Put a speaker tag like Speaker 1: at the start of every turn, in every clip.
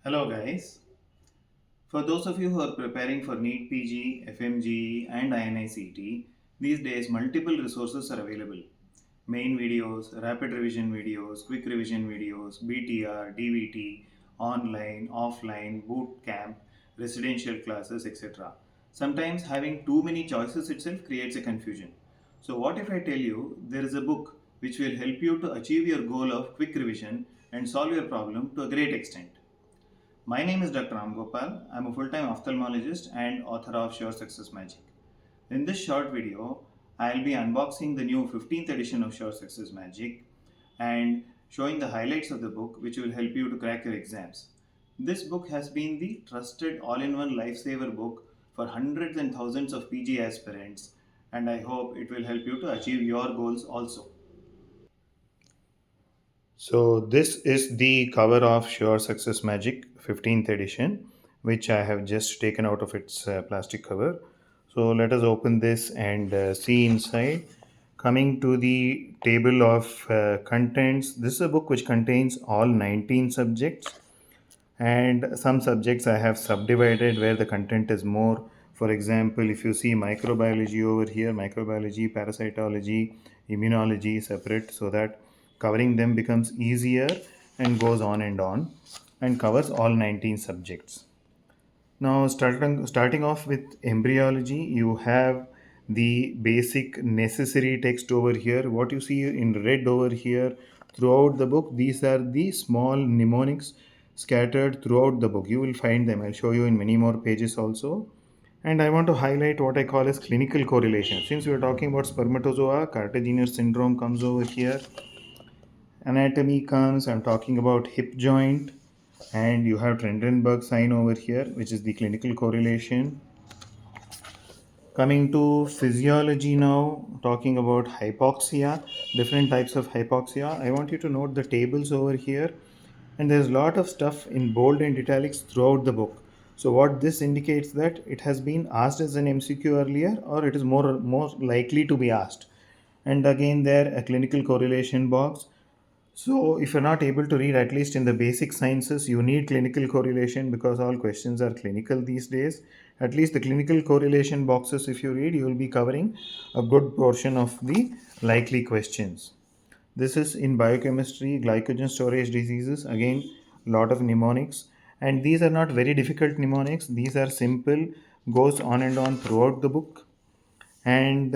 Speaker 1: Hello guys. For those of you who are preparing for NEET PG, FMGE and INICET, these days multiple resources are available. Main videos, rapid revision videos, quick revision videos, BTR, DVT, online, offline, boot camp, residential classes, etc. Sometimes having too many choices itself creates a confusion. So what if I tell you there is a book which will help you to achieve your goal of quick revision and solve your problem to a great extent? My name is Dr. Ram Gopal. I'm a full-time ophthalmologist and author of Sure Success Magic. In this short video, I'll be unboxing the new 15th edition of Sure Success Magic and showing the highlights of the book which will help you to crack your exams. This book has been the trusted all-in-one lifesaver book for hundreds and thousands of PG aspirants, and I hope it will help you to achieve your goals also. So this is the cover of Sure Success Magic 15th edition, which I have just taken out of its plastic cover. So let us open this and see inside. Coming to the table of contents, this is a book which contains all 19 subjects, and some subjects I have subdivided where the content is more. For example, if you see microbiology over here, microbiology, parasitology, immunology separate, so that covering them becomes easier and goes on and covers all 19 subjects. Now, starting off with embryology, you have the basic necessary text over here. What you see in red over here throughout the book, these are the small mnemonics scattered throughout the book. You will find them. I'll show you in many more pages also. And I want to highlight what I call as clinical correlation. Since we are talking about spermatozoa, cartilaginous syndrome comes over here. Anatomy comes, I'm talking about hip joint, and you have Trendelenburg sign over here, which is the clinical correlation. Coming to physiology now, talking about hypoxia, different types of hypoxia. I want you to note the tables over here, and there's a lot of stuff in bold and italics throughout the book. So what this indicates that it has been asked as an MCQ earlier, or it is more likely to be asked. And again there a clinical correlation box. So, if you're not able to read, at least in the basic sciences, you need clinical correlation because all questions are clinical these days. At least the clinical correlation boxes, if you read, you will be covering a good portion of the likely questions. This is in biochemistry, glycogen storage diseases, again, lot of mnemonics. And these are not very difficult mnemonics, these are simple, goes on and on throughout the book. And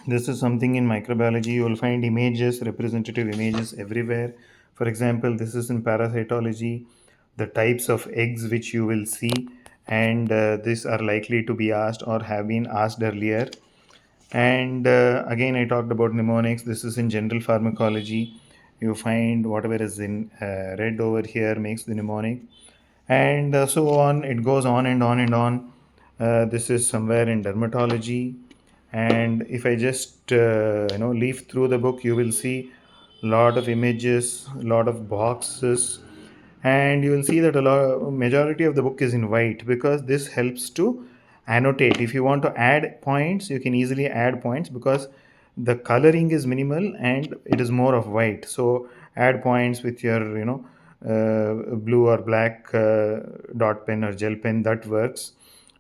Speaker 1: this is something in microbiology. You will find images, representative images everywhere. For example, this is in parasitology, the types of eggs which you will see, and these are likely to be asked or have been asked earlier. And again, I talked about mnemonics. This is in general pharmacology. You find whatever is in red over here makes the mnemonic, and so on. It goes on and on and on. This is somewhere in dermatology, and if I just leaf through the book, you will see lot of images, lot of boxes, and you will see that majority of the book is in white because this helps to annotate. If you want to add points, you can easily add points because the coloring is minimal and it is more of white. So add points with your blue or black dot pen or gel pen, that works.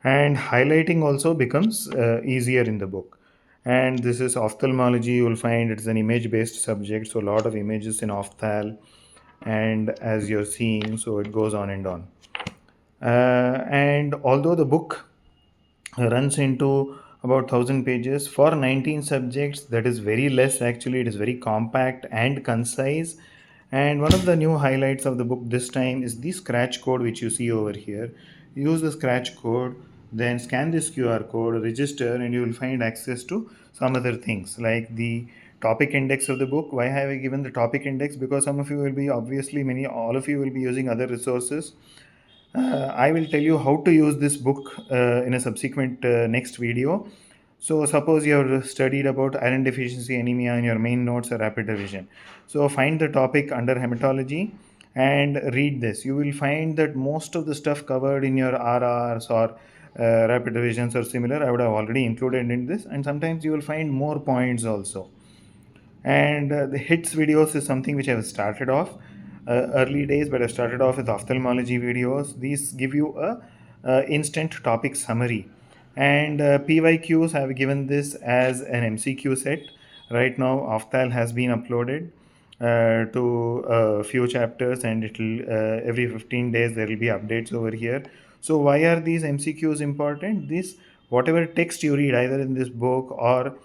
Speaker 1: And highlighting also becomes easier in the book. And this is ophthalmology. You will find it's an image based subject, so a lot of images in ophthal, and as you're seeing, so it goes on and on. And although the book runs into about 1000 pages for 19 subjects, that is very less. Actually, it is very compact and concise. And one of the new highlights of the book this time is the scratch code which you see over here. Use the scratch code, then scan this QR code, register, and you will find access to some other things like the topic index of the book. Why have I given the topic index? Because some of you will be, obviously all of you will be using other resources. I will tell you how to use this book in a subsequent next video. So suppose you have studied about iron deficiency anemia in your main notes or rapid revision. So find the topic under hematology and read this. You will find that most of the stuff covered in your RRs or rapid revisions or similar, I would have already included in this, and sometimes you will find more points also. And the hits videos is something which I have started off. early days, but I started off with ophthalmology videos. These give you a instant topic summary. And PYQs, I have given this as an MCQ set. Right now, Aftal has been uploaded to a few chapters, and it'll every 15 days there will be updates over here. So why are these MCQs important? This, whatever text you read either in this book or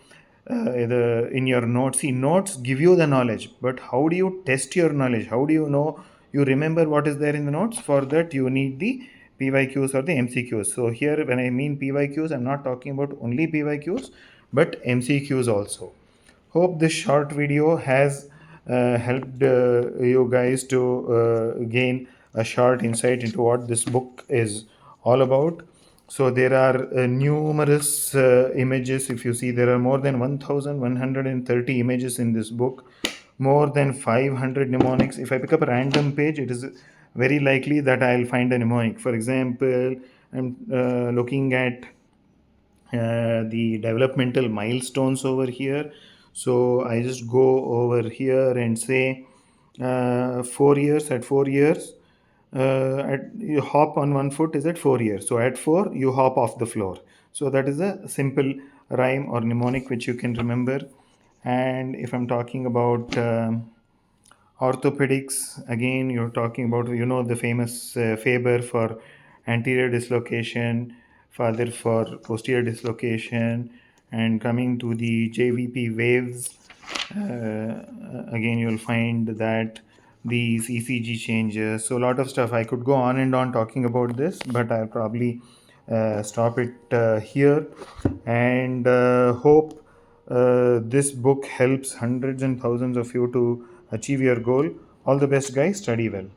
Speaker 1: in your notes, see, notes give you the knowledge, but how do you test your knowledge? How do you know you remember what is there in the notes? For that you need the PYQs or the MCQs. So here when I mean PYQs, I'm not talking about only PYQs but MCQs also. Hope this short video has helped you guys to gain a short insight into what this book is all about. So there are numerous images. If you see, there are more than 1130 images in this book, more than 500 mnemonics. If I pick up a random page, it is very likely that I'll find a mnemonic. For example, I'm looking at the developmental milestones over here. So I just go over here and say 4 years. At 4 years, you hop on one foot is at 4 years. So at 4, you hop off the floor. So that is a simple rhyme or mnemonic which you can remember. And if I'm talking about orthopedics, again, you're talking about, the famous Faber for anterior dislocation, Father for posterior dislocation, and coming to the JVP waves, again, you'll find that these ECG changes. So, a lot of stuff. I could go on and on talking about this, but I'll probably stop it here, and hope this book helps hundreds and thousands of you to achieve your goal. All the best, guys. Study well.